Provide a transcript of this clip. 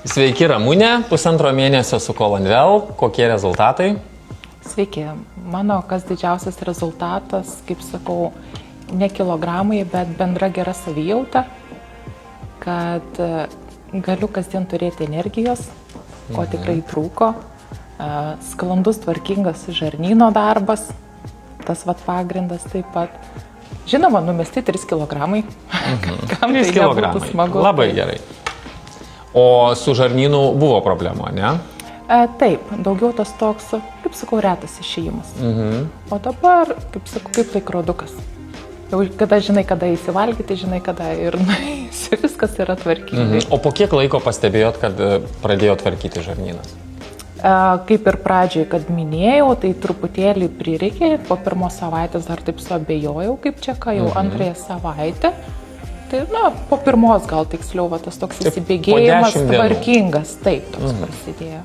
Sveiki, Ramunė, 1,5 mėnesio su Kolanvel. Kokie rezultatai? Sveiki. Mano kas didžiausias rezultatas, kaip sakau, ne kilogramai, bet bendra gera savijauta, kad galiu kasdien turėti energijos, ko tikrai trūko. Sklandus, tvarkingas žarnyno darbas, tas pagrindas taip pat. Žinoma, numesti 3 kilogramai. Kam 3 tai nebūtų smagu. Labai gerai. O su žarnynu buvo problema, ne? Taip, daugiau tas toks, kaip sakau, retas išėjimas. O dabar, kaip sakau, kaip laikrodukas. Jau kada žinai, kada įsivalgyti, žinai, kada ir nueisi, viskas yra tvarkingai. O po kiek laiko pastebėjot, kad pradėjo tvarkyti žarnynas? Kaip ir pradžioje, kad minėjau, tai truputėlį prireikė, po 1 savaitės dar taip suabejojau, kaip čia ką jau 2 savaitę. Tai, po 1 gal tiksliau, tas toks įsibėgėjimas tvarkingas, taip, toks prasidėjo.